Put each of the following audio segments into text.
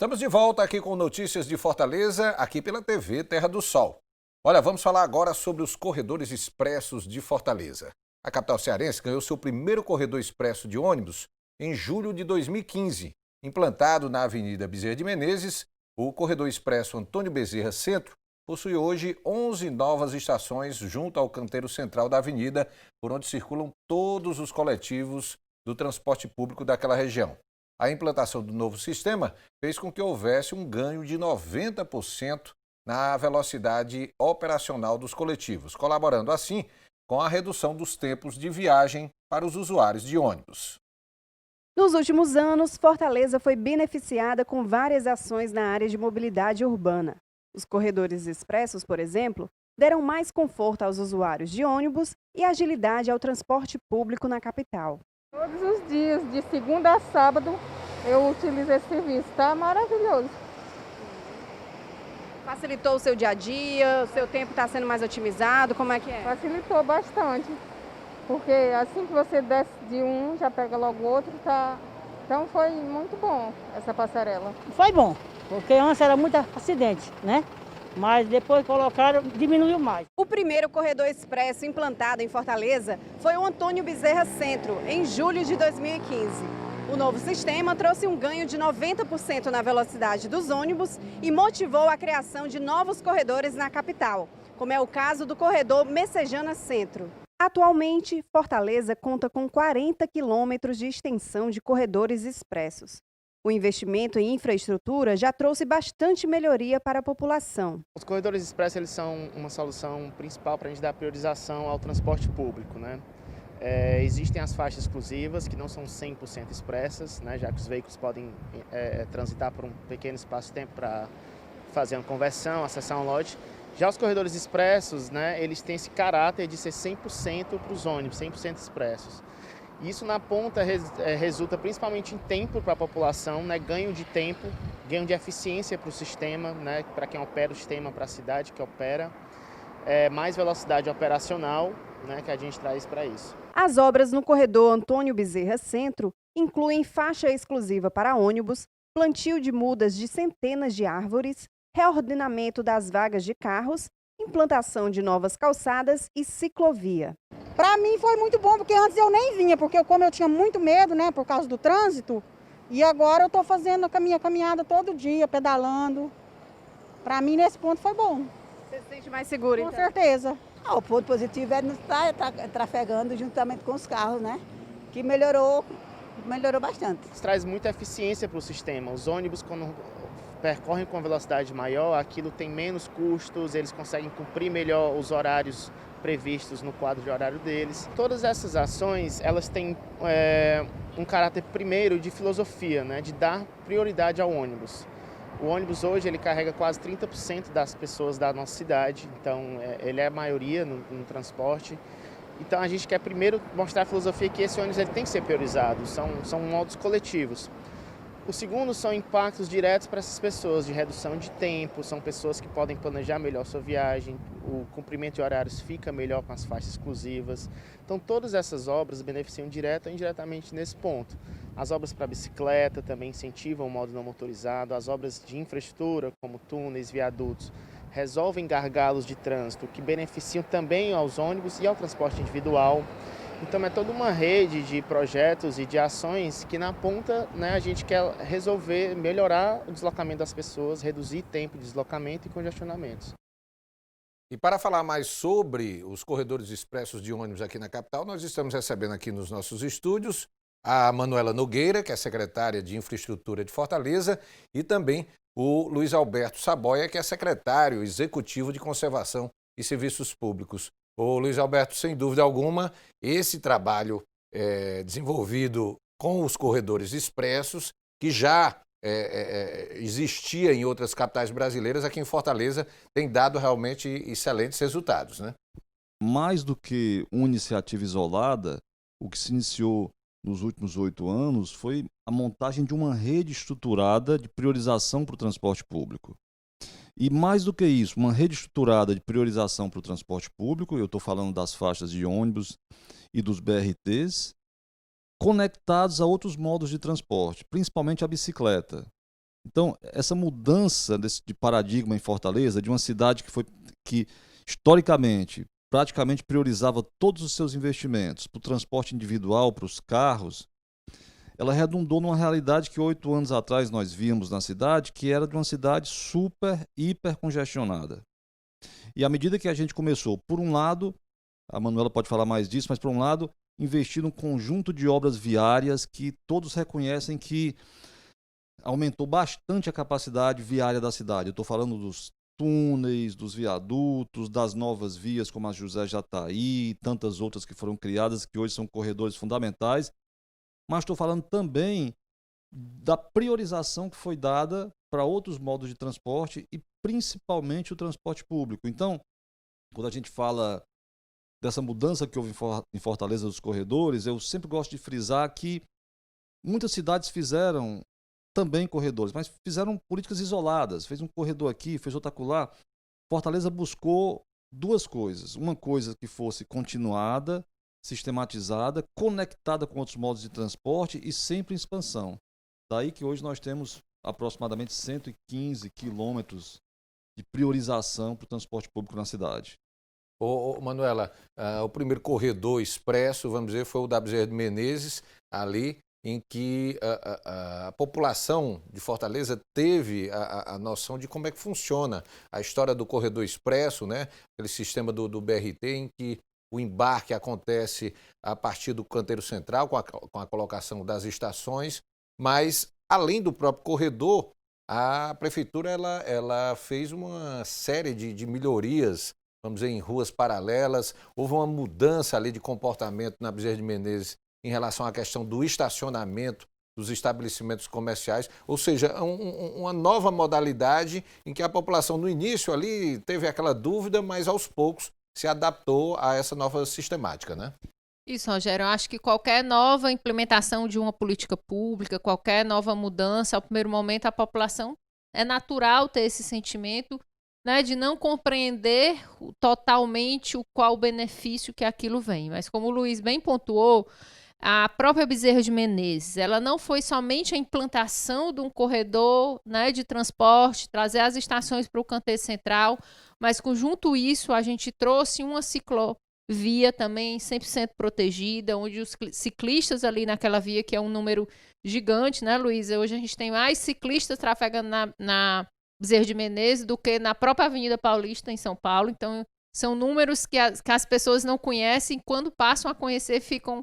Estamos de volta aqui com notícias de Fortaleza, aqui pela TV Terra do Sol. Olha, vamos falar agora sobre os corredores expressos de Fortaleza. A capital cearense ganhou seu primeiro corredor expresso de ônibus em julho de 2015. Implantado na Avenida Bezerra de Menezes, o corredor expresso Antônio Bezerra Centro possui hoje 11 novas estações junto ao canteiro central da avenida, por onde circulam todos os coletivos do transporte público daquela região. A implantação do novo sistema fez com que houvesse um ganho de 90% na velocidade operacional dos coletivos, colaborando assim com a redução dos tempos de viagem para os usuários de ônibus. Nos últimos anos, Fortaleza foi beneficiada com várias ações na área de mobilidade urbana. Os corredores expressos, por exemplo, deram mais conforto aos usuários de ônibus e agilidade ao transporte público na capital. Todos os dias, de segunda a sábado, eu utilizo esse serviço, tá maravilhoso. Facilitou o seu dia a dia, o seu tempo está sendo mais otimizado, como é que é? Facilitou bastante, porque assim que você desce de um, já pega logo o outro, tá? Então foi muito bom essa passarela. Foi bom, porque antes era muito acidente, né? Mas depois colocaram, diminuiu mais. O primeiro corredor expresso implantado em Fortaleza foi o Antônio Bezerra Centro, em julho de 2015. O novo sistema trouxe um ganho de 90% na velocidade dos ônibus e motivou a criação de novos corredores na capital, como é o caso do corredor Messejana Centro. Atualmente, Fortaleza conta com 40 quilômetros de extensão de corredores expressos. O investimento em infraestrutura já trouxe bastante melhoria para a população. Os corredores expressos eles são uma solução principal para a gente dar priorização ao transporte público, né? Existem as faixas exclusivas que não são 100% expressas, né? Já que os veículos podem transitar por um pequeno espaço de tempo para fazer uma conversão, acessar um lote. Já os corredores expressos, né, eles têm esse caráter de ser 100% para os ônibus, 100% expressos. Isso na ponta resulta principalmente em tempo para a população, né? Ganho de tempo, ganho de eficiência para o sistema, né? Para quem opera o sistema, para a cidade que opera, mais velocidade operacional, né? Que a gente traz para isso. As obras no corredor Antônio Bezerra Centro incluem faixa exclusiva para ônibus, plantio de mudas de centenas de árvores, reordenamento das vagas de carros, implantação de novas calçadas e ciclovia. Para mim foi muito bom, porque antes eu nem vinha, porque como eu tinha muito medo, né, por causa do trânsito, e agora eu estou fazendo a minha caminhada todo dia, pedalando. Para mim, nesse ponto, foi bom. Você se sente mais seguro, Com então? certeza. O ponto positivo é não estar trafegando juntamente com os carros, né? Que melhorou bastante. Isso traz muita eficiência para o sistema. Os ônibus, quando percorrem com velocidade maior, aquilo tem menos custos, eles conseguem cumprir melhor os horários previstos no quadro de horário deles. Todas essas ações, elas têm um caráter primeiro de filosofia, né, de dar prioridade ao ônibus. O ônibus hoje ele carrega quase 30% das pessoas da nossa cidade, então ele é a maioria no transporte. Então a gente quer primeiro mostrar a filosofia que esse ônibus ele tem que ser priorizado, são modos coletivos. O segundo são impactos diretos para essas pessoas, de redução de tempo, são pessoas que podem planejar melhor sua viagem, o cumprimento de horários fica melhor com as faixas exclusivas. Então todas essas obras beneficiam direto ou indiretamente nesse ponto. As obras para bicicleta também incentivam o modo não motorizado, as obras de infraestrutura, como túneis, viadutos, resolvem gargalos de trânsito que beneficiam também aos ônibus e ao transporte individual. Então é toda uma rede de projetos e de ações que na ponta, né, a gente quer resolver, melhorar o deslocamento das pessoas, reduzir tempo de deslocamento e congestionamentos. E para falar mais sobre os corredores expressos de ônibus aqui na capital, nós estamos recebendo aqui nos nossos estúdios a Manuela Nogueira, que é secretária de Infraestrutura de Fortaleza, e também o Luiz Alberto Saboia, que é secretário executivo de Conservação e Serviços Públicos. Ô Luiz Alberto, sem dúvida alguma, esse trabalho desenvolvido com os corredores expressos, que já existia em outras capitais brasileiras, aqui em Fortaleza tem dado realmente excelentes resultados, né? Mais do que uma iniciativa isolada, o que se iniciou nos últimos 8 anos foi a montagem de uma rede estruturada de priorização para o transporte público. E mais do que isso, uma rede estruturada de priorização para o transporte público, eu estou falando das faixas de ônibus e dos BRTs, conectados a outros modos de transporte, principalmente a bicicleta. Então, essa mudança de paradigma em Fortaleza, de uma cidade que historicamente praticamente priorizava todos os seus investimentos para o transporte individual, para os carros, ela redundou numa realidade que 8 anos atrás nós víamos na cidade, que era de uma cidade super, hiper congestionada. E à medida que a gente começou, por um lado, a Manuela pode falar mais disso, mas por um lado, investir num conjunto de obras viárias que todos reconhecem que aumentou bastante a capacidade viária da cidade. Eu estou falando dos túneis, dos viadutos, das novas vias como a José Jataí e tantas outras que foram criadas, que hoje são corredores fundamentais. Mas estou falando também da priorização que foi dada para outros modos de transporte e principalmente o transporte público. Então, quando a gente fala dessa mudança que houve em Fortaleza dos corredores, eu sempre gosto de frisar que muitas cidades fizeram também corredores, mas fizeram políticas isoladas, fez um corredor aqui, fez outro acolá. Fortaleza buscou duas coisas, uma coisa que fosse continuada, sistematizada, conectada com outros modos de transporte e sempre em expansão. Daí que hoje nós temos aproximadamente 115 quilômetros de priorização para o transporte público na cidade. Manuela, o primeiro corredor expresso, vamos dizer, foi o da Bezerra de Menezes, ali em que a população de Fortaleza teve a noção de como é que funciona a história do corredor expresso, né? Aquele sistema do BRT em que o embarque acontece a partir do canteiro central, com a colocação das estações, mas além do próprio corredor, a prefeitura ela fez uma série de melhorias, vamos dizer, em ruas paralelas. Houve uma mudança ali de comportamento na Bezerra de Menezes em relação à questão do estacionamento dos estabelecimentos comerciais, ou seja, uma nova modalidade em que a população no início ali teve aquela dúvida, mas aos poucos se adaptou a essa nova sistemática, né? Isso, Rogério, eu acho que qualquer nova implementação de uma política pública, qualquer nova mudança, ao primeiro momento a população é natural ter esse sentimento, né, de não compreender totalmente qual o benefício que aquilo vem. Mas como o Luiz bem pontuou, a própria Bezerra de Menezes, ela não foi somente a implantação de um corredor, né, de transporte, trazer as estações para o canteiro central, mas junto isso a gente trouxe uma ciclovia também 100% protegida, onde os ciclistas ali naquela via, que é um número gigante, né, Luísa? Hoje a gente tem mais ciclistas trafegando na Bezerra de Menezes do que na própria Avenida Paulista, em São Paulo. Então, são números que as pessoas não conhecem, quando passam a conhecer, ficam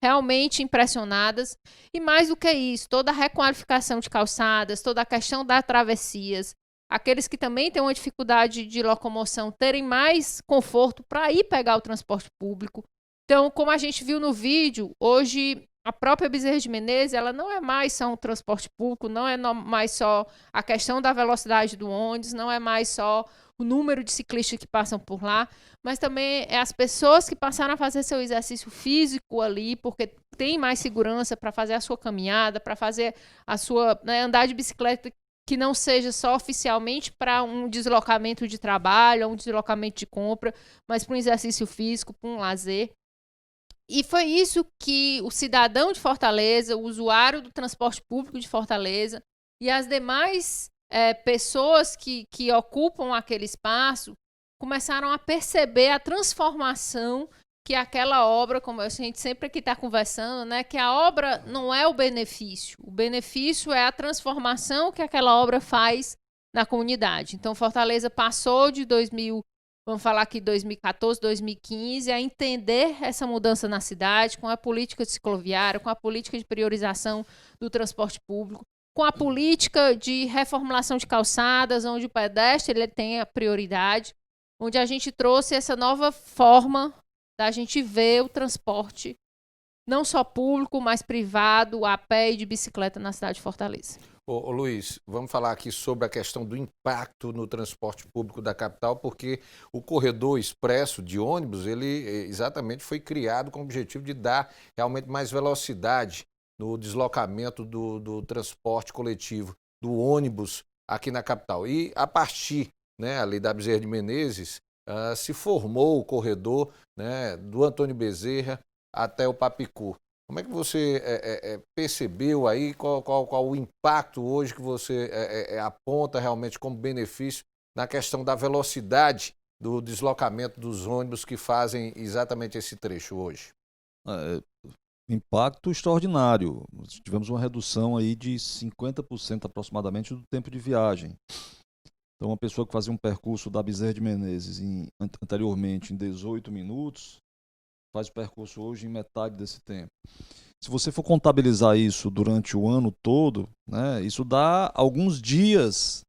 realmente impressionadas. E mais do que isso, toda a requalificação de calçadas, toda a questão das travessias, aqueles que também têm uma dificuldade de locomoção terem mais conforto para ir pegar o transporte público. Então, como a gente viu no vídeo, hoje a própria Bezerra de Menezes, ela não é mais só um transporte público, não é mais só a questão da velocidade do ônibus, não é mais só o número de ciclistas que passam por lá, mas também é as pessoas que passaram a fazer seu exercício físico ali, porque tem mais segurança para fazer a sua caminhada, para fazer a sua, né, andar de bicicleta, que não seja só oficialmente para um deslocamento de trabalho, um deslocamento de compra, mas para um exercício físico, para um lazer. E foi isso que o cidadão de Fortaleza, o usuário do transporte público de Fortaleza e as demais pessoas que ocupam aquele espaço começaram a perceber a transformação que aquela obra, como a gente sempre aqui está conversando, né, que a obra não é o benefício é a transformação que aquela obra faz na comunidade. Então, Fortaleza passou de 2014, 2015, a entender essa mudança na cidade, com a política cicloviária, com a política de priorização do transporte público, com a política de reformulação de calçadas, onde o pedestre ele tem a prioridade, onde a gente trouxe essa nova forma da gente ver o transporte, não só público, mas privado, a pé e de bicicleta na cidade de Fortaleza. Ô Luiz, vamos falar aqui sobre a questão do impacto no transporte público da capital, porque o corredor expresso de ônibus, ele exatamente foi criado com o objetivo de dar realmente mais velocidade no deslocamento do transporte coletivo, do ônibus aqui na capital. E a partir, né, ali da Bezerra de Menezes, se formou o corredor, né, do Antônio Bezerra até o Papicu. Como é que você percebeu aí, qual o impacto hoje que você aponta realmente como benefício na questão da velocidade do deslocamento dos ônibus que fazem exatamente esse trecho hoje? Impacto extraordinário. Nós tivemos uma redução aí de 50% aproximadamente do tempo de viagem. Então, uma pessoa que fazia um percurso da Bezerra de Menezes anteriormente em 18 minutos, faz o percurso hoje em metade desse tempo. Se você for contabilizar isso durante o ano todo, né, isso dá alguns dias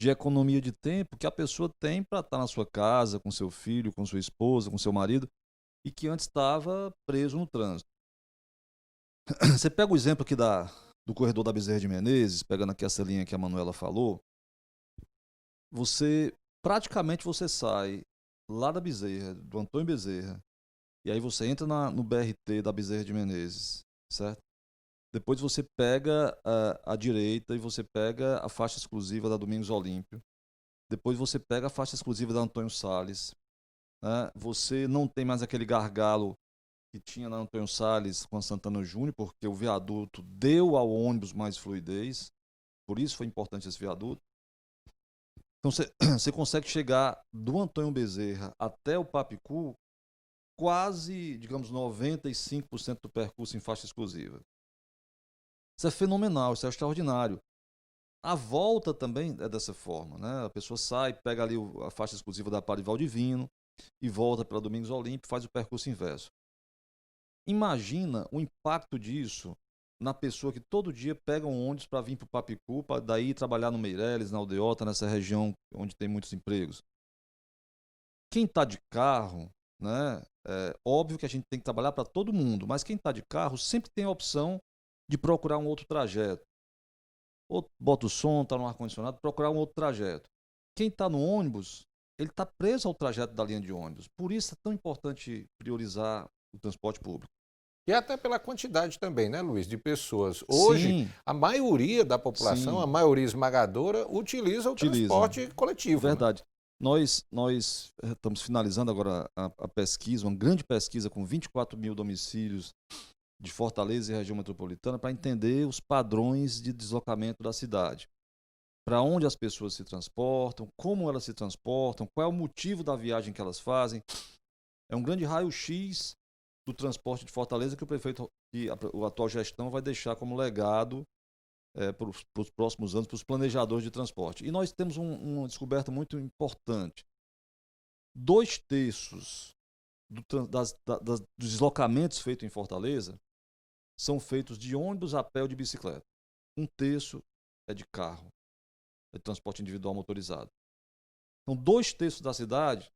de economia de tempo que a pessoa tem para estar na sua casa, com seu filho, com sua esposa, com seu marido, e que antes estava preso no trânsito. Você pega o exemplo aqui do corredor da Bezerra de Menezes, pegando aqui essa linha que a Manuela falou, praticamente você sai lá da Bezerra, do Antônio Bezerra, e aí você entra no BRT da Bezerra de Menezes, certo? Depois você pega a direita e você pega a faixa exclusiva da Domingos Olímpio. Depois você pega a faixa exclusiva da Antônio Salles. Né? Você não tem mais aquele gargalo que tinha na Antônio Salles com a Santana Júnior, porque o viaduto deu ao ônibus mais fluidez. Por isso foi importante esse viaduto. Então você consegue chegar do Antônio Bezerra até o Papicu quase, digamos, 95% do percurso em faixa exclusiva. Isso é fenomenal, isso é extraordinário. A volta também é dessa forma, né? A pessoa sai, pega ali a faixa exclusiva da Parival Divino e volta para Domingos Olímpio, faz o percurso inverso. Imagina o impacto disso na pessoa que todo dia pega um ônibus para vir para o Papicu, para daí trabalhar no Meireles, na Aldeota, nessa região onde tem muitos empregos. Quem está de carro, né? É óbvio que a gente tem que trabalhar para todo mundo, mas quem está de carro sempre tem a opção de procurar um outro trajeto. Ou bota o som, está no ar-condicionado, procurar um outro trajeto. Quem está no ônibus, ele está preso ao trajeto da linha de ônibus. Por isso é tão importante priorizar o transporte público. E até pela quantidade também, né, Luiz, de pessoas. Hoje, a maioria da população, a maioria esmagadora, utiliza o transporte coletivo. Verdade. Né? Nós estamos finalizando agora a pesquisa, uma grande pesquisa com 24 mil domicílios de Fortaleza e região metropolitana para entender os padrões de deslocamento da cidade. Para onde as pessoas se transportam, como elas se transportam, qual é o motivo da viagem que elas fazem. É um grande raio-x do transporte de Fortaleza que o prefeito e a atual gestão vai deixar como legado para os próximos anos, para os planejadores de transporte. E nós temos uma descoberta muito importante. 2/3 dos deslocamentos feitos em Fortaleza são feitos de ônibus, a pé ou de bicicleta. 1/3 é de carro, é de transporte individual motorizado. Então, 2/3 da cidade,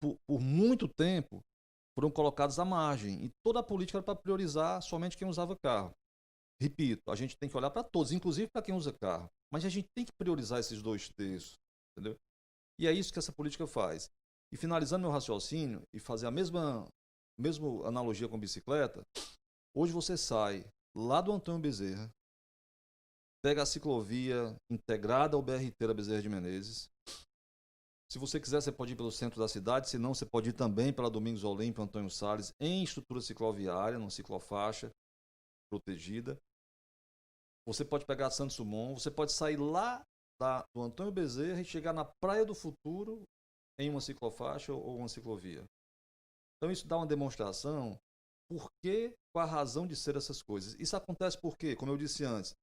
por muito tempo, foram colocados à margem. E toda a política era para priorizar somente quem usava carro. Repito, a gente tem que olhar para todos, inclusive para quem usa carro. Mas a gente tem que priorizar esses 2/3, entendeu? E é isso que essa política faz. E finalizando meu raciocínio e fazer a mesma analogia com bicicleta, hoje você sai lá do Antônio Bezerra, pega a ciclovia integrada ao BRT da Bezerra de Menezes. Se você quiser, você pode ir pelo centro da cidade, se não, você pode ir também pela Domingos Olímpio, Antônio Salles, em estrutura cicloviária, numa ciclofaixa protegida. Você pode pegar a Santos Dumont, você pode sair lá do Antônio Bezerra e chegar na Praia do Futuro em uma ciclofaixa ou uma ciclovia. Então isso dá uma demonstração qual a razão de ser essas coisas. Isso acontece porque, como eu disse antes,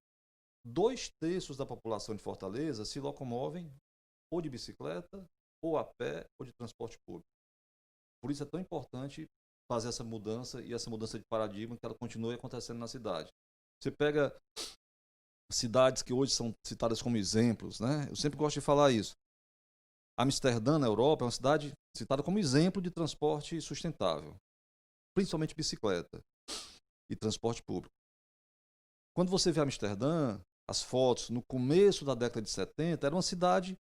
2/3 da população de Fortaleza se locomovem ou de bicicleta, ou a pé, ou de transporte público. Por isso é tão importante fazer essa mudança e essa mudança de paradigma que ela continue acontecendo na cidade. Você pega cidades que hoje são citadas como exemplos, né? Eu sempre gosto de falar isso. Amsterdã, na Europa, é uma cidade citada como exemplo de transporte sustentável, principalmente bicicleta e transporte público. Quando você vê Amsterdã, as fotos no começo da década de 70, era uma cidade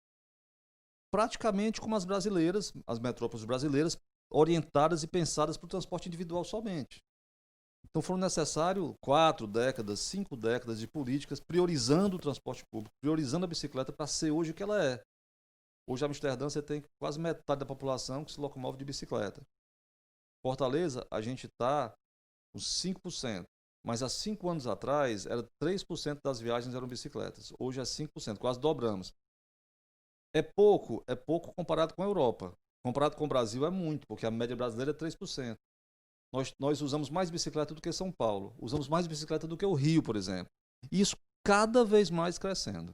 praticamente como as brasileiras, as metrópoles brasileiras, orientadas e pensadas para o transporte individual somente. Então foram necessários 4 décadas, 5 décadas de políticas priorizando o transporte público, priorizando a bicicleta para ser hoje o que ela é. Hoje, em Amsterdã, você tem quase metade da população que se locomove de bicicleta. Fortaleza, a gente está os 5%. Mas há 5 anos atrás, era 3% das viagens eram bicicletas. Hoje é 5%, quase dobramos. É pouco comparado com a Europa. Comparado com o Brasil é muito, porque a média brasileira é 3%. Nós usamos mais bicicleta do que São Paulo. Usamos mais bicicleta do que o Rio, por exemplo. E isso cada vez mais crescendo.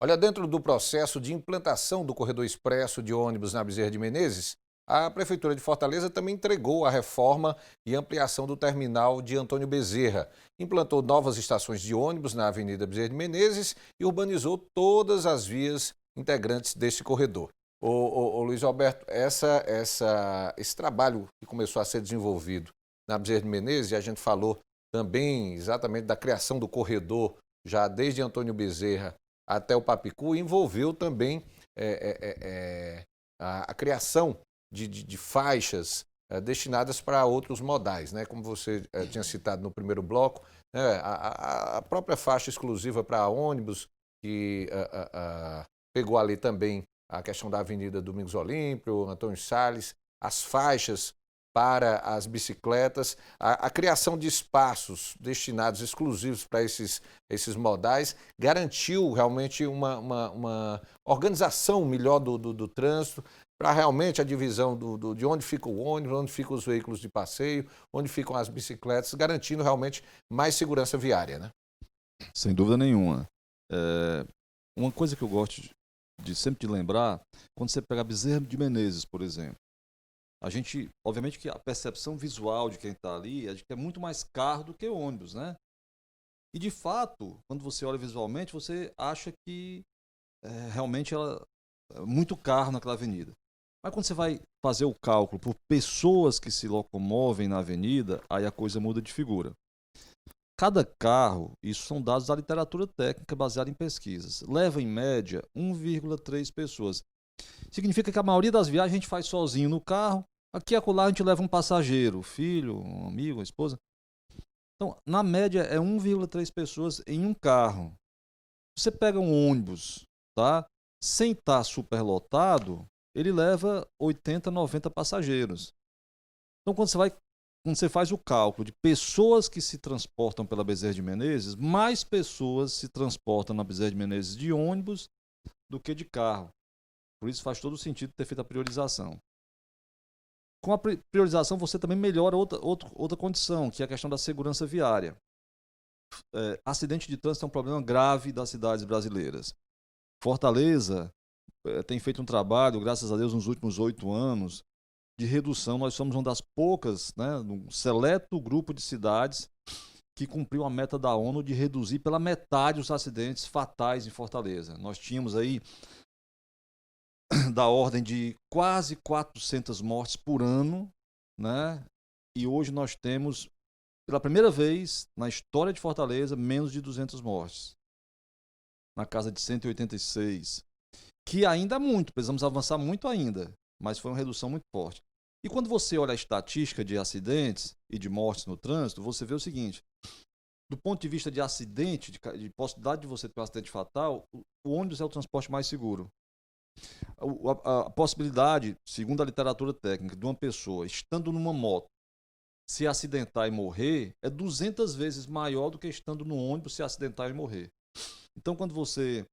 Olha, dentro do processo de implantação do corredor expresso de ônibus na Bezerra de Menezes, a Prefeitura de Fortaleza também entregou a reforma e ampliação do terminal de Antônio Bezerra. Implantou novas estações de ônibus na Avenida Bezerra de Menezes e urbanizou todas as vias integrantes deste corredor. Ô Luiz Alberto, esse trabalho que começou a ser desenvolvido na Bezerra de Menezes, e a gente falou também exatamente da criação do corredor, já desde Antônio Bezerra até o Papicu, envolveu também a criação de faixas destinadas para outros modais, né? Como você tinha citado no primeiro bloco, né? A própria faixa exclusiva para ônibus, que pegou ali também a questão da Avenida Domingos Olímpio, Antônio Salles, as faixas para as bicicletas, a criação de espaços destinados exclusivos para esses modais, garantiu realmente uma organização melhor do trânsito, para realmente a divisão de onde fica o ônibus, onde ficam os veículos de passeio, onde ficam as bicicletas, garantindo realmente mais segurança viária, né? Sem dúvida nenhuma. Uma coisa que eu gosto de sempre de lembrar, quando você pega a Bezerra de Menezes, por exemplo, a gente, obviamente que a percepção visual de quem está ali é de que é muito mais carro do que ônibus, né? E de fato, quando você olha visualmente, você acha que realmente ela é muito carro naquela avenida. Mas quando você vai fazer o cálculo por pessoas que se locomovem na avenida, aí a coisa muda de figura. Cada carro, isso são dados da literatura técnica baseada em pesquisas, leva em média 1,3 pessoas. Significa que a maioria das viagens a gente faz sozinho no carro, aqui e acolá a gente leva um passageiro, filho, um amigo, uma esposa. Então, na média é 1,3 pessoas em um carro. Você pega um ônibus, tá? Sem estar superlotado, ele leva 80, 90 passageiros. Então, quando você faz o cálculo de pessoas que se transportam pela Bezerra de Menezes, mais pessoas se transportam na Bezerra de Menezes de ônibus do que de carro. Por isso faz todo sentido ter feito a priorização. Com a priorização, você também melhora outra condição, que é a questão da segurança viária. Acidente de trânsito é um problema grave das cidades brasileiras. Fortaleza tem feito um trabalho, graças a Deus, nos últimos 8 anos, de redução. Nós somos uma das poucas, né, um seleto grupo de cidades que cumpriu a meta da ONU de reduzir pela metade os acidentes fatais em Fortaleza. Nós tínhamos aí da ordem de quase 400 mortes por ano, né? E hoje nós temos, pela primeira vez na história de Fortaleza, menos de 200 mortes. Na casa de 186. Que ainda é muito, precisamos avançar muito ainda, mas foi uma redução muito forte. E quando você olha a estatística de acidentes e de mortes no trânsito, você vê o seguinte: do ponto de vista de acidente, de possibilidade de você ter um acidente fatal, o ônibus é o transporte mais seguro. A possibilidade, segundo a literatura técnica, de uma pessoa estando numa moto se acidentar e morrer é 200 vezes maior do que estando no ônibus se acidentar e morrer. Então, quando você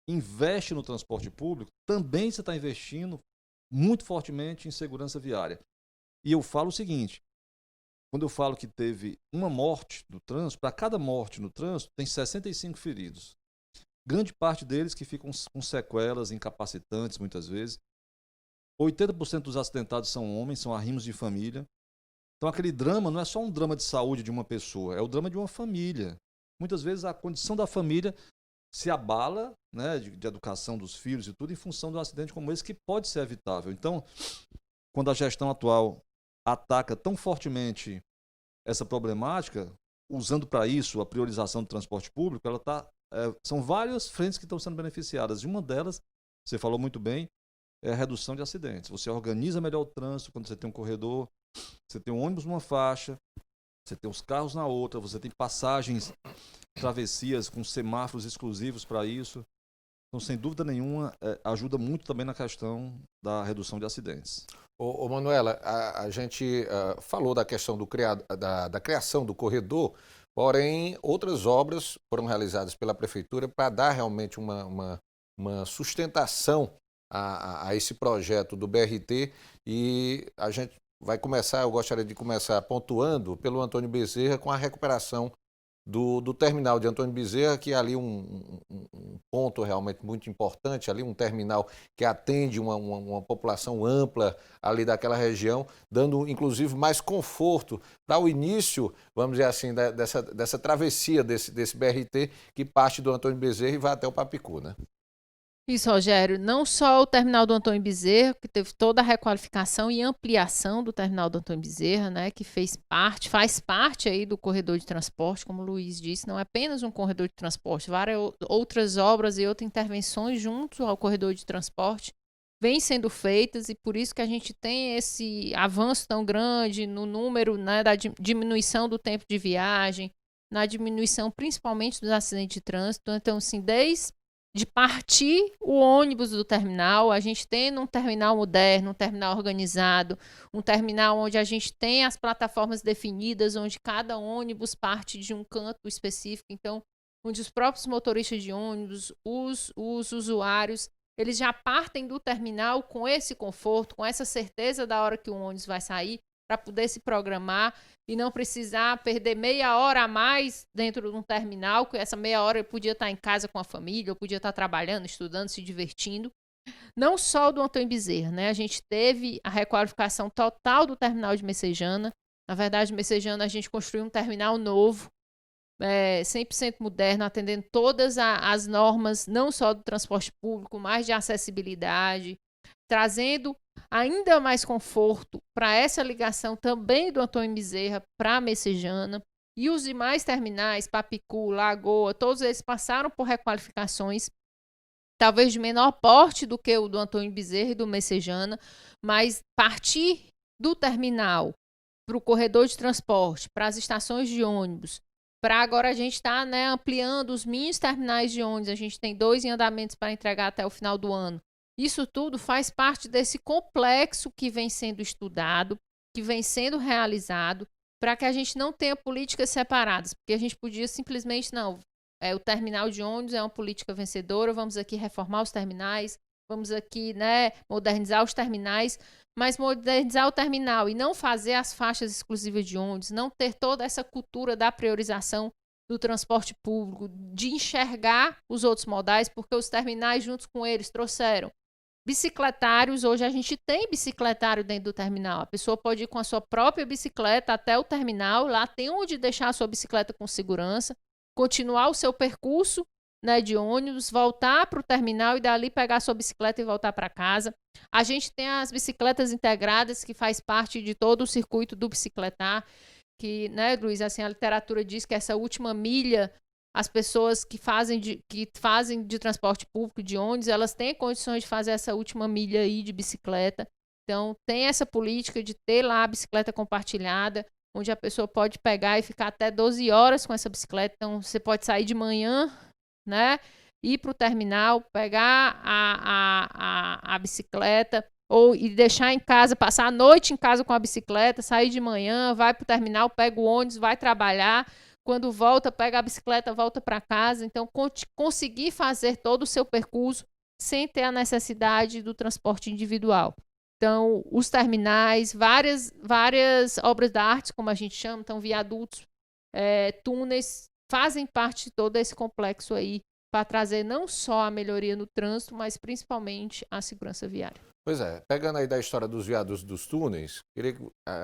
investe no transporte público, também você está investindo muito fortemente em segurança viária. E eu falo o seguinte: quando eu falo que teve uma morte no trânsito, para cada morte no trânsito, tem 65 feridos. Grande parte deles que ficam com sequelas incapacitantes, muitas vezes. 80% dos acidentados são homens, são arrimos de família. Então, aquele drama não é só um drama de saúde de uma pessoa, é o drama de uma família. Muitas vezes a condição da família se abala, né, de educação dos filhos e tudo, em função de um acidente como esse, que pode ser evitável. Então, quando a gestão atual ataca tão fortemente essa problemática, usando para isso a priorização do transporte público, são várias frentes que estão sendo beneficiadas. E uma delas, você falou muito bem, é a redução de acidentes. Você organiza melhor o trânsito quando você tem um corredor, você tem um ônibus numa faixa, você tem os carros na outra, você tem passagens, travessias com semáforos exclusivos para isso. Então, sem dúvida nenhuma, ajuda muito também na questão da redução de acidentes. Ô Manuela, a gente falou da questão da criação do corredor, porém outras obras foram realizadas pela Prefeitura para dar realmente uma sustentação a esse projeto do BRT, e a gente vai começar, eu gostaria de começar pontuando pelo Antônio Bezerra com a recuperação do terminal de Antônio Bezerra, que é ali um ponto realmente muito importante, ali um terminal que atende uma população ampla ali daquela região, dando inclusive mais conforto para o início, vamos dizer assim, dessa travessia desse BRT que parte do Antônio Bezerra e vai até o Papicu, né? Isso, Rogério, não só o terminal do Antônio Bezerra, que teve toda a requalificação e ampliação do terminal do Antônio Bezerra, né, que faz parte aí do corredor de transporte, como o Luiz disse, não é apenas um corredor de transporte, várias outras obras e outras intervenções junto ao corredor de transporte vêm sendo feitas, e por isso que a gente tem esse avanço tão grande no número, né, da diminuição do tempo de viagem, na diminuição principalmente dos acidentes de trânsito. Então, assim, desde de partir o ônibus do terminal, a gente tem um terminal moderno, um terminal organizado, um terminal onde a gente tem as plataformas definidas, onde cada ônibus parte de um canto específico, então, onde os próprios motoristas de ônibus, os usuários, eles já partem do terminal com esse conforto, com essa certeza da hora que o ônibus vai sair, para poder se programar e não precisar perder meia hora a mais dentro de um terminal, que essa meia hora eu podia estar em casa com a família, eu podia estar trabalhando, estudando, se divertindo. Não só do Antônio Bezerra, né? A gente teve a requalificação total do terminal de Messejana. Na verdade, Messejana, a gente construiu um terminal novo, 100% moderno, atendendo todas as normas, não só do transporte público, mas de acessibilidade, trazendo ainda mais conforto para essa ligação também do Antônio Bezerra para Messejana. E os demais terminais, Papicu, Lagoa, todos eles passaram por requalificações, talvez de menor porte do que o do Antônio Bezerra e do Messejana, mas partir do terminal para o corredor de transporte, para as estações de ônibus, para agora a gente está, né, ampliando os mini terminais de ônibus, a gente tem 2 em andamentos para entregar até o final do ano. Isso tudo faz parte desse complexo que vem sendo estudado, que vem sendo realizado, para que a gente não tenha políticas separadas, porque a gente podia simplesmente, não, o terminal de ônibus é uma política vencedora, vamos aqui reformar os terminais, vamos aqui, né, modernizar os terminais, mas modernizar o terminal e não fazer as faixas exclusivas de ônibus, não ter toda essa cultura da priorização do transporte público, de enxergar os outros modais, porque os terminais juntos com eles trouxeram bicicletários. Hoje a gente tem bicicletário dentro do terminal. A pessoa pode ir com a sua própria bicicleta até o terminal, lá tem onde deixar a sua bicicleta com segurança, continuar o seu percurso, né, de ônibus, voltar para o terminal e dali pegar a sua bicicleta e voltar para casa. A gente tem as bicicletas integradas, que faz parte de todo o circuito do bicicletar, que, né, Luiz, assim, a literatura diz que essa última milha, as pessoas que fazem de transporte público, de ônibus, elas têm condições de fazer essa última milha aí de bicicleta. Então, tem essa política de ter lá a bicicleta compartilhada, onde a pessoa pode pegar e ficar até 12 horas com essa bicicleta. Então, você pode sair de manhã, né, ir para o terminal, pegar a bicicleta, e deixar em casa, passar a noite em casa com a bicicleta, sair de manhã, vai para o terminal, pega o ônibus, vai trabalhar. Quando volta, pega a bicicleta, volta para casa. Então, conseguir fazer todo o seu percurso sem ter a necessidade do transporte individual. Então, os terminais, várias obras da arte, como a gente chama, então viadutos, túneis, fazem parte de todo esse complexo aí, para trazer não só a melhoria no trânsito, mas principalmente a segurança viária. Pois é, pegando aí da história dos viadutos dos túneis, queria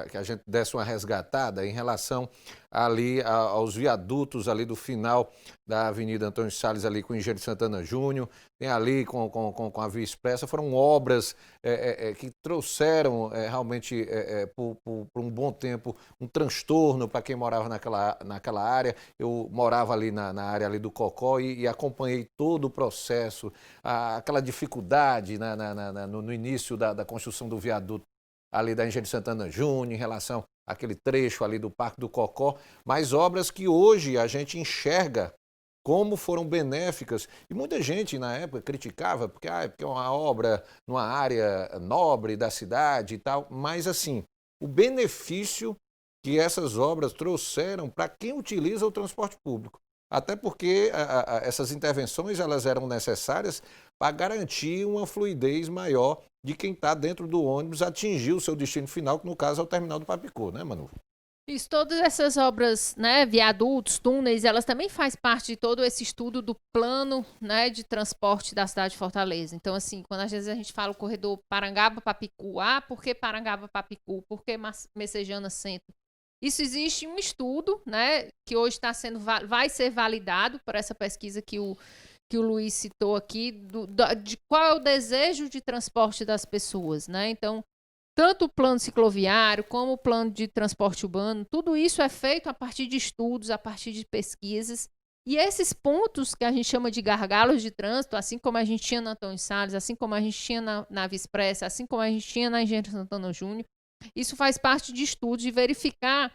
que a gente desse uma resgatada em relação ali aos viadutos ali do final da Avenida Antônio Salles, ali com o Engenheiro de Santana Júnior, tem ali com a Via Expressa, foram obras que trouxeram realmente por um bom tempo um transtorno para quem morava naquela área. Eu morava ali na área ali do Cocó e acompanhei todo o processo, aquela dificuldade no início da construção do viaduto ali da Engenheiro de Santana Júnior, em relação àquele trecho ali do Parque do Cocó, mas obras que hoje a gente enxerga como foram benéficas. E muita gente na época criticava, porque é uma obra numa área nobre da cidade e tal, mas assim, o benefício que essas obras trouxeram para quem utiliza o transporte público. Até porque essas intervenções elas eram necessárias para garantir uma fluidez maior de quem está dentro do ônibus atingir o seu destino final, que no caso é o terminal do Papicô, né, Manu? Isso, todas essas obras, né, viadutos, túneis, elas também fazem parte de todo esse estudo do plano, né, de transporte da cidade de Fortaleza. Então, assim, quando às vezes a gente fala o corredor Parangaba-Papicu, por que Parangaba-Papicu? Por que Messejana Centro? Isso existe um estudo, né, que hoje vai ser validado por essa pesquisa que o Luiz citou aqui, de qual é o desejo de transporte das pessoas, né? Então, tanto o plano cicloviário como o plano de transporte urbano, tudo isso é feito a partir de estudos, a partir de pesquisas. E esses pontos que a gente chama de gargalos de trânsito, assim como a gente tinha na Antônio Salles, assim como a gente tinha na Via Expressa, assim como a gente tinha na Engenheiro Santana Júnior, isso faz parte de estudos, de verificar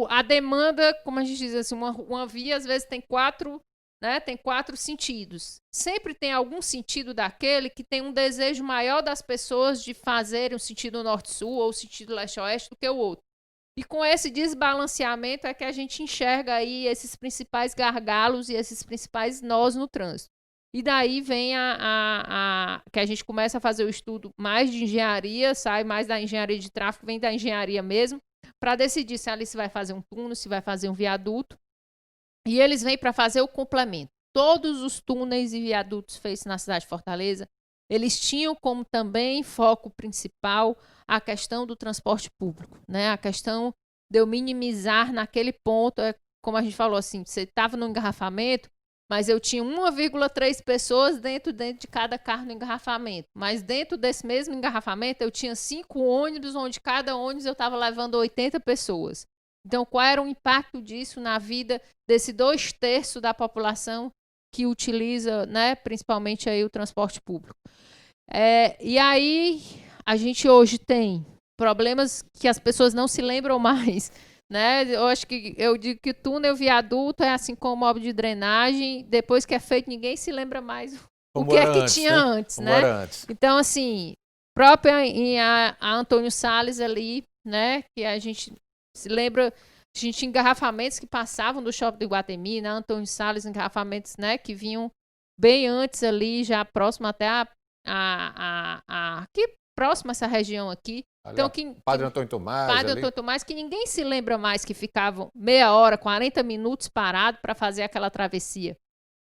a demanda, como a gente diz assim, uma via às vezes tem quatro sentidos. Sempre tem algum sentido daquele que tem um desejo maior das pessoas de fazerem o sentido norte-sul ou o sentido leste-oeste do que o outro. E com esse desbalanceamento é que a gente enxerga aí esses principais gargalos e esses principais nós no trânsito. E daí vem que a gente começa a fazer o estudo mais de engenharia, sai mais da engenharia de tráfego, vem da engenharia mesmo, para decidir se ali se vai fazer um túnel, se vai fazer um viaduto. E eles vêm para fazer o complemento. Todos os túneis e viadutos feitos na cidade de Fortaleza, eles tinham como também foco principal a questão do transporte público, né? A questão de eu minimizar naquele ponto, como a gente falou assim, você estava no engarrafamento, mas eu tinha 1,3 pessoas dentro de cada carro no engarrafamento. Mas dentro desse mesmo engarrafamento, eu tinha 5 ônibus, onde cada ônibus eu estava levando 80 pessoas. Então, qual era o impacto disso na vida desse 2/3 da população que utiliza, né, principalmente aí o transporte público? E aí, a gente hoje tem problemas que as pessoas não se lembram mais, né? Eu digo que túnel, viaduto é assim como obra de drenagem, depois que é feito, ninguém se lembra mais o que é que tinha antes, né? Então, assim, própria em a Antônio Salles ali, né, que a gente se lembra, a gente tinha engarrafamentos que passavam do shopping do Iguatemi, na Antônio Salles, engarrafamentos, né, que vinham bem antes ali, já próximo até aqui próximo a essa região aqui. Ali, então, Padre Antônio Tomás, que ninguém se lembra mais que ficavam meia hora, 40 minutos parado para fazer aquela travessia.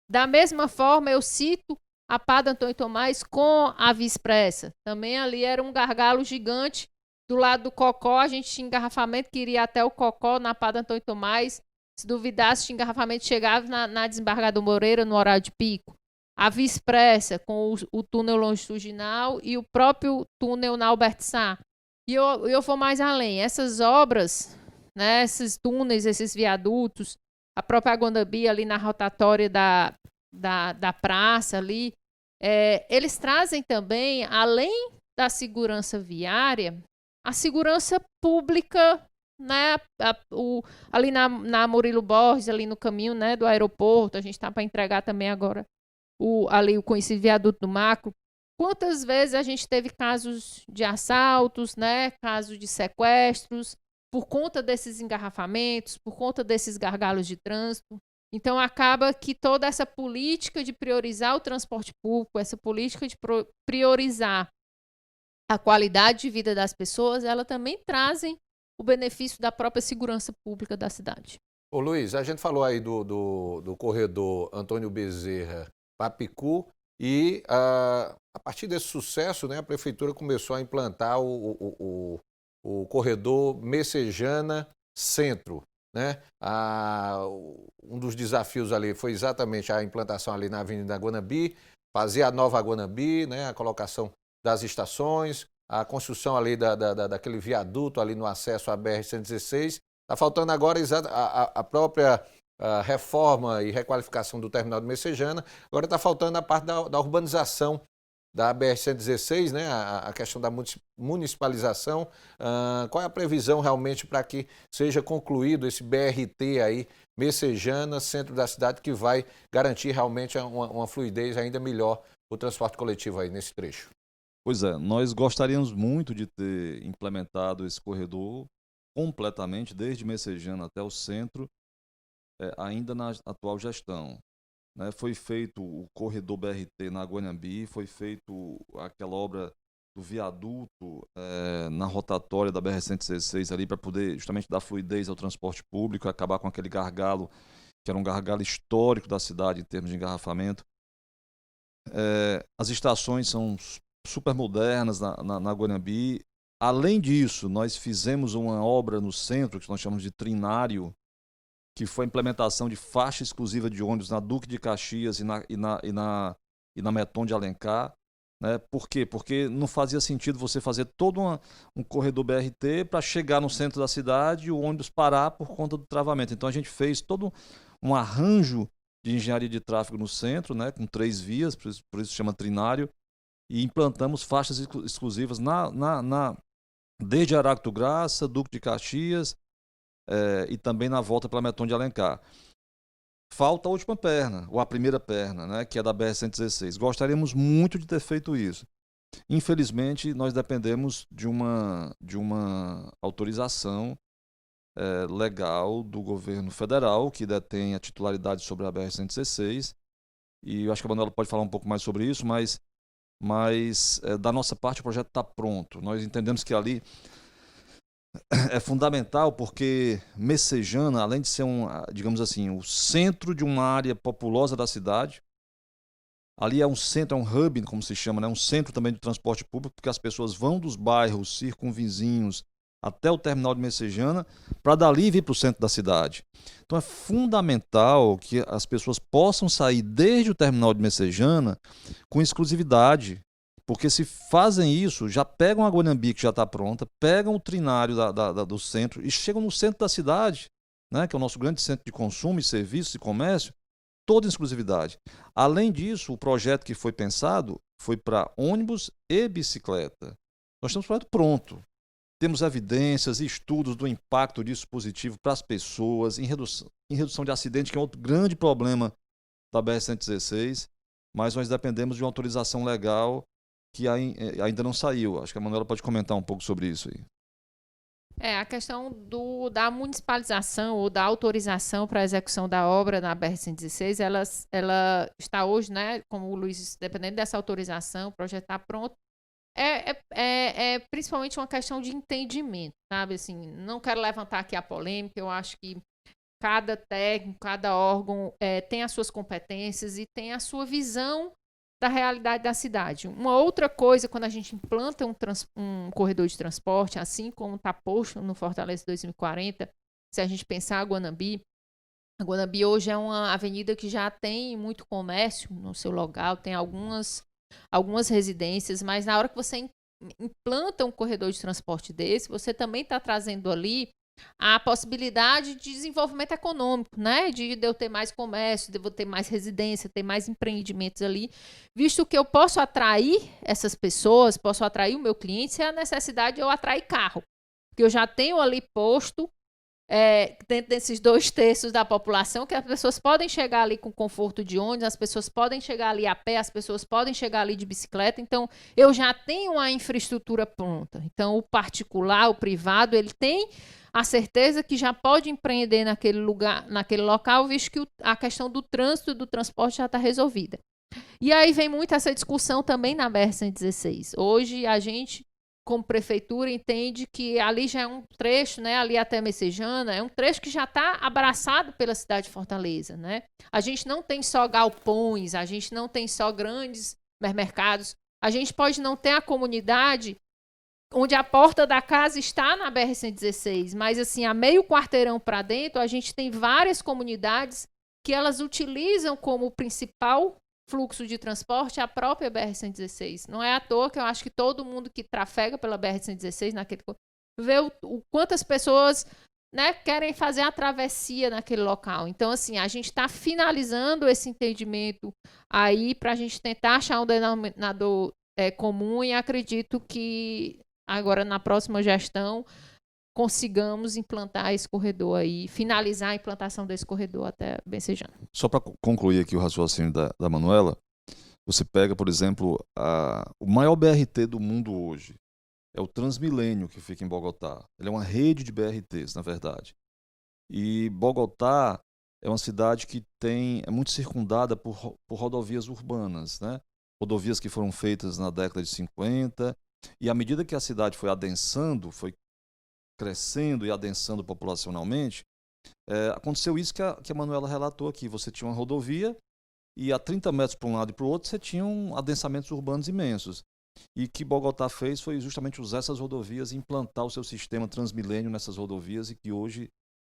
Da mesma forma, eu cito a Padre Antônio Tomás com a Via Expressa. Também ali era um gargalo gigante. Do lado do Cocó, a gente tinha engarrafamento que iria até o Cocó, na Padre Antônio Tomás. Se duvidasse, tinha engarrafamento que chegava na Desembargador Moreira, no horário de pico. A Via Expressa, com o túnel longitudinal e o próprio túnel na Albert Sá. E eu vou mais além. Essas obras, né, esses túneis, esses viadutos, a própria Guanabara ali na rotatória da praça ali, eles trazem também, além da segurança viária, a segurança pública, né, ali na Murilo Borges, ali no caminho, né, do aeroporto. A gente está para entregar também agora ali o conhecido viaduto do Macro. Quantas vezes a gente teve casos de assaltos, né, casos de sequestros, por conta desses engarrafamentos, por conta desses gargalos de trânsito. Então, acaba que toda essa política de priorizar o transporte público, essa política de priorizar a qualidade de vida das pessoas, ela também trazem o benefício da própria segurança pública da cidade. Ô Luiz, a gente falou aí do corredor Antônio Bezerra Papicu e a partir desse sucesso, né, a prefeitura começou a implantar o corredor Messejana Centro, né? Um dos desafios ali foi exatamente a implantação ali na Avenida Guanabara, fazer a nova Guanabara, né, a colocação das estações, a construção ali daquele viaduto ali no acesso à BR-116. Está faltando agora a própria reforma e requalificação do terminal de Messejana. Agora está faltando a parte da urbanização da BR-116, né, a questão da municipalização. Qual é a previsão realmente para que seja concluído esse BRT aí, Messejana, centro da cidade, que vai garantir realmente uma fluidez ainda melhor para o transporte coletivo aí nesse trecho? Pois é, nós gostaríamos muito de ter implementado esse corredor completamente, desde Messejana até o centro, ainda na atual gestão. Né? Foi feito o corredor BRT na Guanambi, foi feito aquela obra do viaduto na rotatória da BR-116 ali para poder justamente dar fluidez ao transporte público, acabar com aquele gargalo, que era um gargalo histórico da cidade em termos de engarrafamento. As estações são super modernas na Guanambi. Além disso, nós fizemos uma obra no centro, que nós chamamos de trinário, que foi a implementação de faixa exclusiva de ônibus na Duque de Caxias e na Meton de Alencar. Né? Por quê? Porque não fazia sentido você fazer todo um corredor BRT para chegar no centro da cidade e o ônibus parar por conta do travamento. Então a gente fez todo um arranjo de engenharia de tráfego no centro, né? Com 3 vias, por isso chama trinário, e implantamos faixas exclusivas desde Aracto Graça, Duque de Caxias, e também na volta pela Meton de Alencar. Falta a última perna, ou a primeira perna, né, que é da BR-116. Gostaríamos muito de ter feito isso. Infelizmente, nós dependemos de uma autorização legal do governo federal, que detém a titularidade sobre a BR-116. E eu acho que a Manuela pode falar um pouco mais sobre isso, mas da nossa parte o projeto está pronto. Nós entendemos que ali é fundamental porque Messejana, além de ser digamos assim, o centro de uma área populosa da cidade, ali é um centro, é um hub, como se chama, né? Um centro também de transporte público, porque as pessoas vão dos bairros circunvizinhos até o terminal de Messejana, para dali vir para o centro da cidade. Então é fundamental que as pessoas possam sair desde o terminal de Messejana com exclusividade. Porque se fazem isso, já pegam a Guanambi, que já está pronta, pegam o trinário do centro e chegam no centro da cidade, né, que é o nosso grande centro de consumo e serviços e comércio, toda em exclusividade. Além disso, o projeto que foi pensado foi para ônibus e bicicleta. Nós temos o projeto pronto. Temos evidências e estudos do impacto disso positivo para as pessoas, em redução de acidentes, que é outro grande problema da BR-116, mas nós dependemos de uma autorização legal que ainda não saiu. Acho que a Manuela pode comentar um pouco sobre isso aí. A questão da municipalização ou da autorização para a execução da obra na BR-116, ela está hoje, né, como o Luiz, dependendo dessa autorização, o projeto está pronto. É principalmente uma questão de entendimento, sabe? Assim, não quero levantar aqui a polêmica, eu acho que cada técnico, cada órgão tem as suas competências e tem a sua visão da realidade da cidade. Uma outra coisa, quando a gente implanta um corredor de transporte, assim como está posto no Fortaleza 2040, se a gente pensar a Guanambi hoje é uma avenida que já tem muito comércio no seu local, tem algumas residências, mas na hora que você implanta um corredor de transporte desse, você também está trazendo ali a possibilidade de desenvolvimento econômico, né? De eu ter mais comércio, de eu ter mais residência, ter mais empreendimentos ali, visto que eu posso atrair essas pessoas, posso atrair o meu cliente, sem a necessidade de eu atrair carro, porque eu já tenho ali posto dentro desses 2/3 da população, que as pessoas podem chegar ali com conforto de ônibus, as pessoas podem chegar ali a pé, as pessoas podem chegar ali de bicicleta, então eu já tenho a infraestrutura pronta. Então o particular, o privado, ele tem a certeza que já pode empreender naquele lugar, naquele local, visto que a questão do trânsito e do transporte já está resolvida. E aí vem muito essa discussão também na BR-116. Hoje a gente, como prefeitura, entende que ali já é um trecho, né, ali até Messejana, é um trecho que já está abraçado pela cidade de Fortaleza, né? A gente não tem só galpões, a gente não tem só grandes mercados, a gente pode não ter a comunidade onde a porta da casa está na BR-116, mas assim, a meio quarteirão para dentro, a gente tem várias comunidades que elas utilizam como principal fluxo de transporte a própria BR-116. Não é à toa que eu acho que todo mundo que trafega pela BR-116 vê o quantas pessoas, né, querem fazer a travessia naquele local. Então, assim, a gente está finalizando esse entendimento aí para a gente tentar achar um denominador comum e acredito que agora na próxima gestão consigamos implantar esse corredor aí, finalizar a implantação desse corredor até Messejana. Só para concluir aqui o raciocínio da Manuela, você pega, por exemplo, o maior BRT do mundo hoje, é o Transmilênio, que fica em Bogotá. Ele é uma rede de BRTs, na verdade. E Bogotá é uma cidade que é muito circundada por rodovias urbanas, né? Rodovias que foram feitas na década de 50, e à medida que a cidade foi adensando, foi crescendo e adensando populacionalmente, aconteceu isso que a Manuela relatou aqui. Você tinha uma rodovia e a 30 metros para um lado e para o outro você tinha adensamentos urbanos imensos. E que Bogotá fez foi justamente usar essas rodovias e implantar o seu sistema Transmilênio nessas rodovias, e que hoje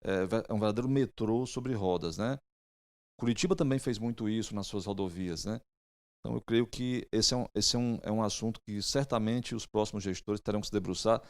é um verdadeiro metrô sobre rodas, né? Curitiba também fez muito isso nas suas rodovias, né? Então eu creio que esse é um assunto que certamente os próximos gestores terão que se debruçar.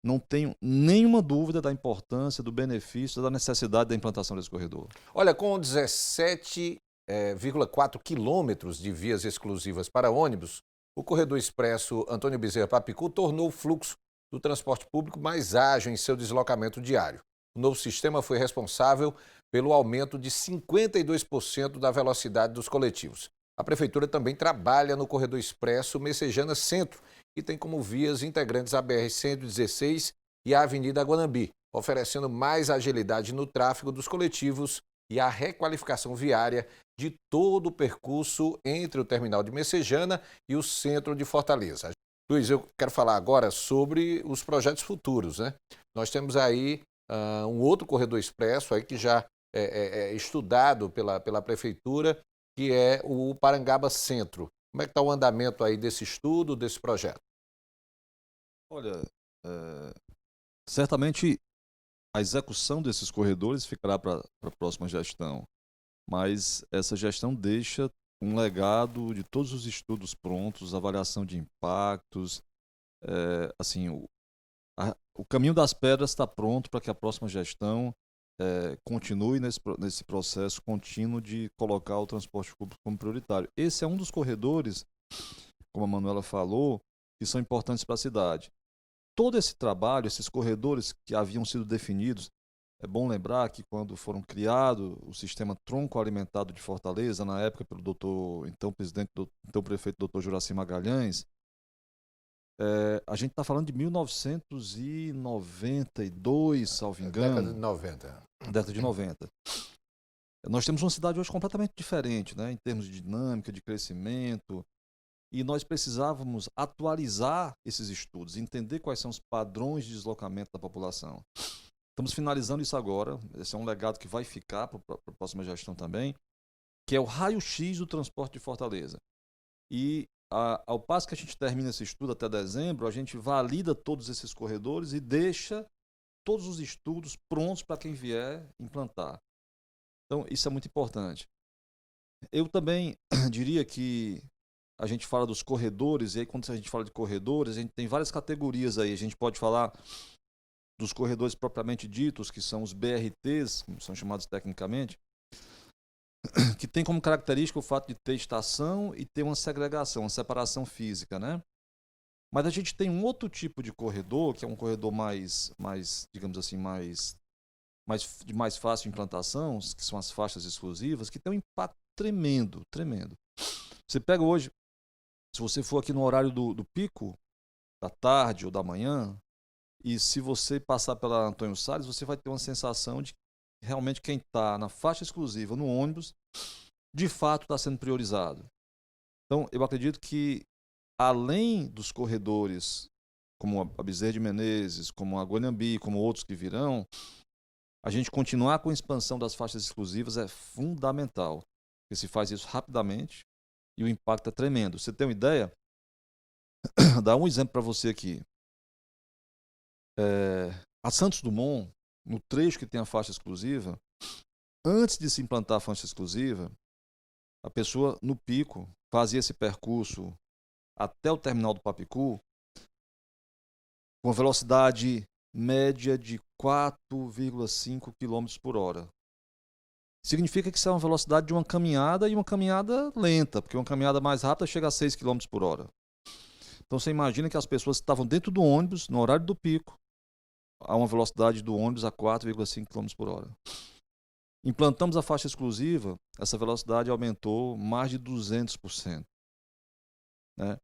Não tenho nenhuma dúvida da importância, do benefício, da necessidade da implantação desse corredor. Olha, com 17,4 quilômetros de vias exclusivas para ônibus, o corredor expresso Antônio Bezerra Papicu tornou o fluxo do transporte público mais ágil em seu deslocamento diário. O novo sistema foi responsável pelo aumento de 52% da velocidade dos coletivos. A Prefeitura também trabalha no corredor expresso Messejana Centro, que tem como vias integrantes a BR-116 e a Avenida Guanambi, oferecendo mais agilidade no tráfego dos coletivos e a requalificação viária de todo o percurso entre o terminal de Messejana e o centro de Fortaleza. Luiz, eu quero falar agora sobre os projetos futuros, né? Nós temos aí um outro corredor expresso aí que já é estudado pela Prefeitura, que é o Parangaba Centro. Como é que está o andamento aí desse estudo, desse projeto? Olha, certamente a execução desses corredores ficará para a próxima gestão, mas essa gestão deixa um legado de todos os estudos prontos, avaliação de impactos, assim, o caminho das pedras está pronto para que a próxima gestão continue nesse processo contínuo de colocar o transporte público como prioritário. Esse é um dos corredores, como a Manuela falou, que são importantes para a cidade. Todo esse trabalho, esses corredores que haviam sido definidos, é bom lembrar que quando foram criados o sistema tronco alimentado de Fortaleza, na época pelo então prefeito doutor Juraci Magalhães, a gente está falando de 1992, salvo engano. Década de 90. Década de 90. Nós temos uma cidade hoje completamente diferente, né, em termos de dinâmica, de crescimento, e nós precisávamos atualizar esses estudos, entender quais são os padrões de deslocamento da população. Estamos finalizando isso agora. Esse é um legado que vai ficar para a próxima gestão também, que é o raio-x do transporte de Fortaleza. E ao passo que a gente termina esse estudo até dezembro, a gente valida todos esses corredores e deixa todos os estudos prontos para quem vier implantar. Então, isso é muito importante. Eu também diria que a gente fala dos corredores, e aí quando a gente fala de corredores, a gente tem várias categorias aí. A gente pode falar dos corredores propriamente ditos, que são os BRTs, como são chamados tecnicamente, que tem como característica o fato de ter estação e ter uma segregação, uma separação física, né? Mas a gente tem um outro tipo de corredor, que é um corredor mais digamos assim, de mais fácil implantação, que são as faixas exclusivas, que tem um impacto tremendo. Você pega hoje, se você for aqui no horário do pico, da tarde ou da manhã, e se você passar pela Antônio Salles, você vai ter uma sensação de que realmente quem está na faixa exclusiva, no ônibus, de fato está sendo priorizado. Então, eu acredito que, além dos corredores, como a Bezerra de Menezes, como a Guanambi, como outros que virão, a gente continuar com a expansão das faixas exclusivas é fundamental, porque se faz isso rapidamente e o impacto é tremendo. Você tem uma ideia? Dá um exemplo para você aqui. A Santos Dumont, no trecho que tem a faixa exclusiva, antes de se implantar a faixa exclusiva, a pessoa no pico fazia esse percurso até o terminal do Papicu com velocidade média de 4,5 km por hora. Significa que isso é uma velocidade de uma caminhada, e uma caminhada lenta, porque uma caminhada mais rápida chega a 6 km por hora. Então você imagina que as pessoas estavam dentro do ônibus, no horário do pico, a uma velocidade do ônibus a 4,5 km por hora. Implantamos a faixa exclusiva, essa velocidade aumentou mais de 200%. Né?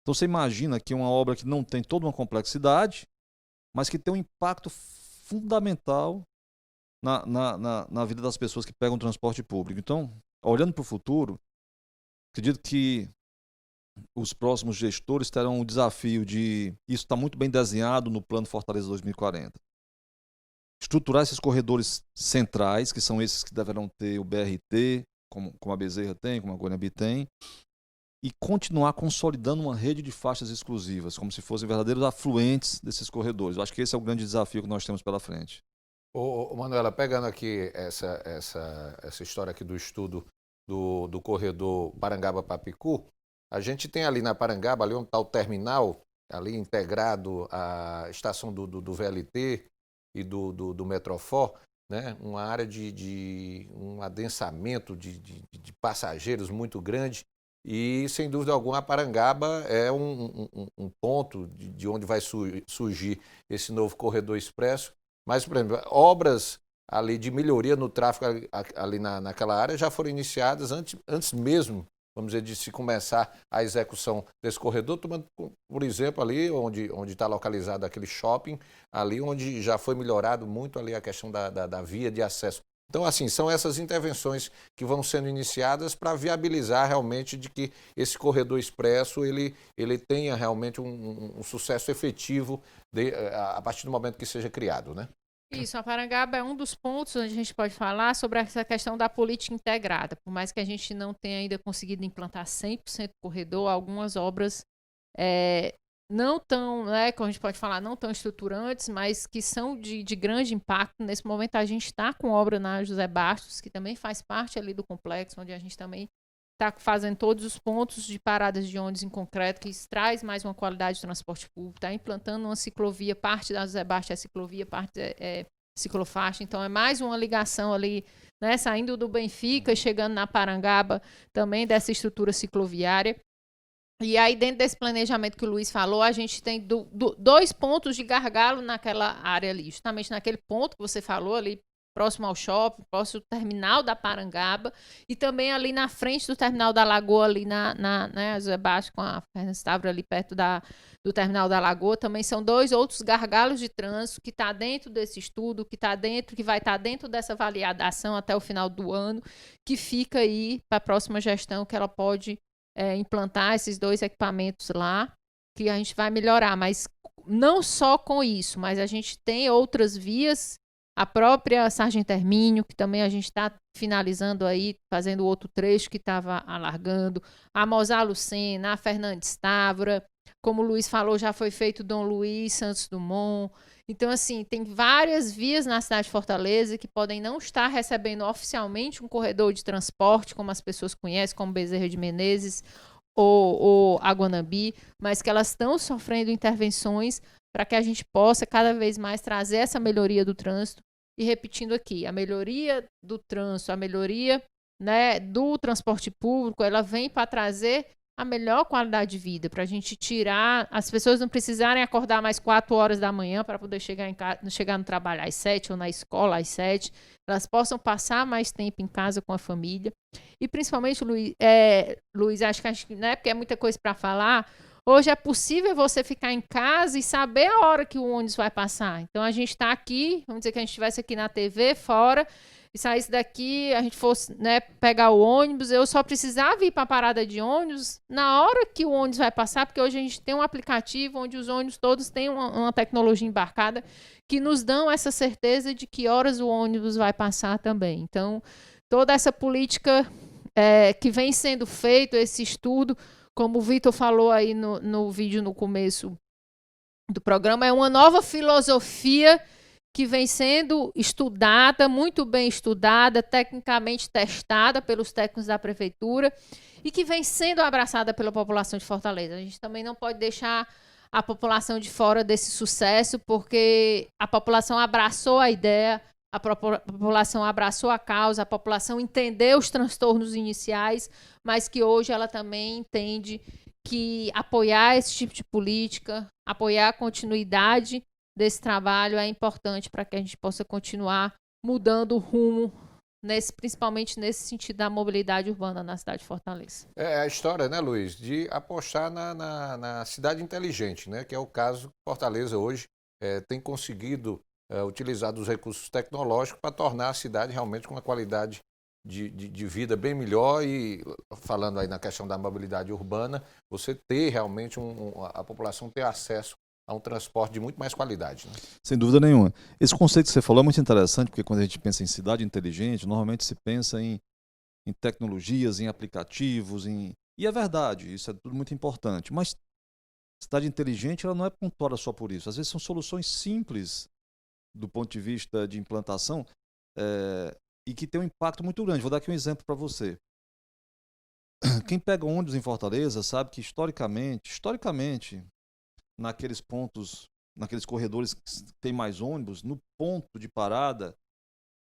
Então você imagina que uma obra que não tem toda uma complexidade, mas que tem um impacto fundamental na vida das pessoas que pegam o transporte público. Então, olhando para o futuro, acredito que os próximos gestores terão o desafio de, isso está muito bem desenhado no Plano Fortaleza 2040, estruturar esses corredores centrais, que são esses que deverão ter o BRT, como a Bezerra tem, como a Guanambi tem, e continuar consolidando uma rede de faixas exclusivas, como se fossem verdadeiros afluentes desses corredores. Eu acho que esse é o grande desafio que nós temos pela frente. Manuela, pegando aqui essa história aqui do estudo do corredor Parangaba-Papicu, a gente tem ali na Parangaba, ali onde está o terminal, ali integrado à estação do VLT e do Metrofor, né? Uma área de um adensamento de passageiros muito grande. E, sem dúvida alguma, a Parangaba é um ponto de onde vai surgir esse novo corredor expresso. Mas, por exemplo, obras ali de melhoria no tráfego ali naquela área já foram iniciadas antes mesmo, vamos dizer, de se começar a execução desse corredor, tomando, por exemplo, ali onde está localizado aquele shopping, ali onde já foi melhorado muito ali a questão da via de acesso. Então, assim, são essas intervenções que vão sendo iniciadas para viabilizar realmente de que esse corredor expresso ele tenha realmente um sucesso efetivo a partir do momento que seja criado, né? Isso, a Parangaba é um dos pontos onde a gente pode falar sobre essa questão da política integrada. Por mais que a gente não tenha ainda conseguido implantar 100% corredor, algumas obras não tão, né, como a gente pode falar, não tão estruturantes, mas que são de grande impacto. Nesse momento a gente está com obra na José Bastos, que também faz parte ali do complexo, onde a gente também está fazendo todos os pontos de paradas de ônibus em concreto, que traz mais uma qualidade de transporte público, está implantando uma ciclovia, parte da José Bastos é ciclovia, parte é ciclofaixa, então é mais uma ligação ali, né, saindo do Benfica e chegando na Parangaba, também dessa estrutura cicloviária. E aí, dentro desse planejamento que o Luiz falou, a gente tem dois pontos de gargalo naquela área ali, justamente naquele ponto que você falou ali, próximo ao shopping, próximo ao terminal da Parangaba, e também ali na frente do terminal da Lagoa, ali né, José Bastos com a Fernanda Stavro ali perto do terminal da Lagoa, também são dois outros gargalos de trânsito que está dentro desse estudo, que vai estar dentro dessa validação até o final do ano, que fica aí para a próxima gestão, que ela pode implantar esses dois equipamentos lá, que a gente vai melhorar, mas não só com isso, mas a gente tem outras vias, a própria Sargento Hermínio, que também a gente está finalizando aí, fazendo outro trecho que estava alargando, a Mozar Lucena, a Fernandes Távora, como o Luiz falou, já foi feito Dom Luiz, Santos Dumont. Então, assim, tem várias vias na cidade de Fortaleza que podem não estar recebendo oficialmente um corredor de transporte, como as pessoas conhecem, como Bezerra de Menezes ou a Guanambi, mas que elas estão sofrendo intervenções para que a gente possa cada vez mais trazer essa melhoria do trânsito. E repetindo aqui, a melhoria do trânsito, a melhoria, né, do transporte público, ela vem para trazer a melhor qualidade de vida, para a gente tirar, as pessoas não precisarem acordar mais 4 horas da manhã para poder chegar no trabalho às 7 ou na escola às 7, elas possam passar mais tempo em casa com a família. E principalmente, Luiz, acho que, né, porque é muita coisa para falar, hoje é possível você ficar em casa e saber a hora que o ônibus vai passar. Então, a gente está aqui, vamos dizer que a gente estivesse aqui na TV, fora, e saísse daqui, a gente fosse, né, pegar o ônibus, eu só precisava ir para a parada de ônibus na hora que o ônibus vai passar, porque hoje a gente tem um aplicativo onde os ônibus todos têm uma tecnologia embarcada que nos dão essa certeza de que horas o ônibus vai passar também. Então, toda essa política que vem sendo feito, esse estudo, como o Vitor falou aí no vídeo no começo do programa, é uma nova filosofia que vem sendo estudada, muito bem estudada, tecnicamente testada pelos técnicos da prefeitura e que vem sendo abraçada pela população de Fortaleza. A gente também não pode deixar a população de fora desse sucesso, porque a população abraçou a ideia, a população abraçou a causa, a população entendeu os transtornos iniciais, mas que hoje ela também entende que apoiar esse tipo de política, apoiar a continuidade desse trabalho é importante para que a gente possa continuar mudando o rumo, principalmente nesse sentido da mobilidade urbana na cidade de Fortaleza. É a história, né, Luiz, de apostar na cidade inteligente, né, que é o caso que Fortaleza hoje tem conseguido utilizar dos recursos tecnológicos para tornar a cidade realmente com uma qualidade de vida bem melhor e, falando aí na questão da mobilidade urbana, você ter realmente a população ter acesso a um transporte de muito mais qualidade. Né? Sem dúvida nenhuma. Esse conceito que você falou é muito interessante, porque quando a gente pensa em cidade inteligente, normalmente se pensa em tecnologias, em aplicativos, e é verdade, isso é tudo muito importante, mas cidade inteligente ela não é pontuada só por isso. Às vezes são soluções simples do ponto de vista de implantação e que tem um impacto muito grande. Vou dar aqui um exemplo para você. Quem pega ônibus em Fortaleza sabe que historicamente, naqueles pontos, naqueles corredores que tem mais ônibus, no ponto de parada,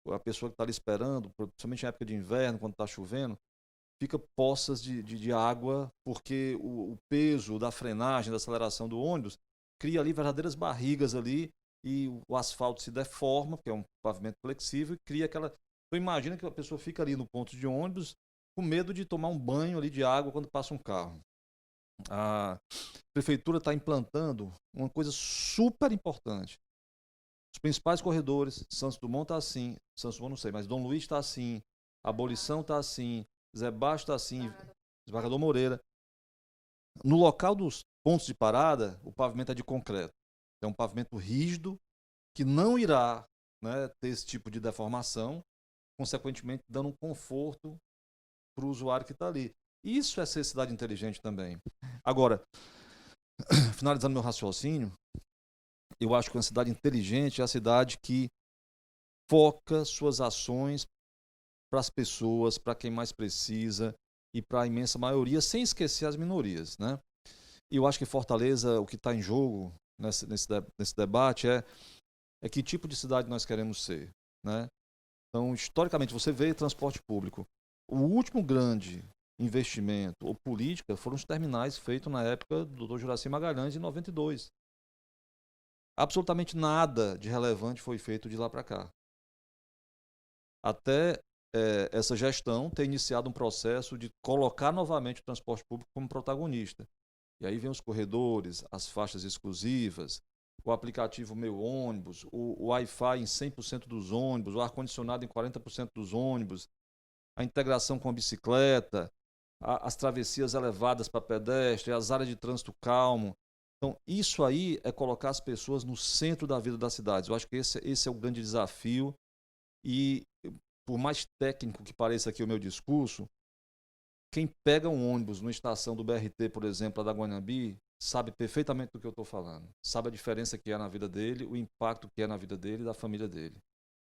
a pessoa que está ali esperando, principalmente em época de inverno, quando está chovendo, fica poças de água, porque o peso da frenagem, da aceleração do ônibus, cria ali verdadeiras barrigas ali, e o asfalto se deforma, porque é um pavimento flexível, e cria aquela... Então imagina que a pessoa fica ali no ponto de ônibus com medo de tomar um banho ali de água quando passa um carro. A prefeitura está implantando uma coisa super importante. Os principais corredores, Santos Dumont está assim, Santos Dumont não sei, mas Dom Luiz está assim, Abolição está assim, Zé Baixo está assim, Desembargador Moreira. No local dos pontos de parada, o pavimento é de concreto. É um pavimento rígido que não irá, né, ter esse tipo de deformação, consequentemente dando um conforto para o usuário que está ali. Isso é ser cidade inteligente também. Agora, finalizando meu raciocínio, eu acho que uma cidade inteligente é a cidade que foca suas ações para as pessoas, para quem mais precisa e para a imensa maioria, sem esquecer as minorias, né? E eu acho que Fortaleza, o que está em jogo nesse debate é que tipo de cidade nós queremos ser, né? Então, historicamente, você vê transporte público. O último grande investimento ou política foram os terminais feitos na época do Dr. Juraci Magalhães, em 92. Absolutamente nada de relevante foi feito de lá para cá. Até essa gestão ter iniciado um processo de colocar novamente o transporte público como protagonista. E aí vem os corredores, as faixas exclusivas, o aplicativo Meu Ônibus, o Wi-Fi em 100% dos ônibus, o ar-condicionado em 40% dos ônibus, a integração com a bicicleta, as travessias elevadas para pedestre, as áreas de trânsito calmo. Então, isso aí é colocar as pessoas no centro da vida das cidades. Eu acho que esse é o grande desafio e, por mais técnico que pareça aqui o meu discurso, quem pega um ônibus na estação do BRT, por exemplo, da Guanambi, sabe perfeitamente do que eu estou falando. Sabe a diferença que é na vida dele, o impacto que é na vida dele e da família dele.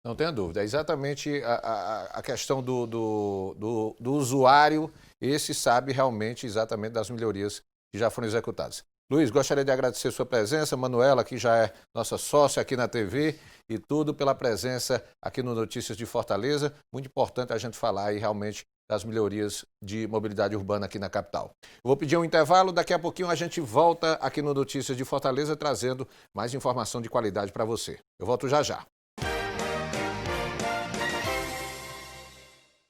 Não tenha dúvida. É exatamente a questão do usuário, esse sabe realmente exatamente das melhorias que já foram executadas. Luiz, gostaria de agradecer sua presença, Manuela, que já é nossa sócia aqui na TV, e tudo pela presença aqui no Notícias de Fortaleza. Muito importante a gente falar aí realmente das melhorias de mobilidade urbana aqui na capital. Eu vou pedir um intervalo, daqui a pouquinho a gente volta aqui no Notícias de Fortaleza trazendo mais informação de qualidade para você. Eu volto já já.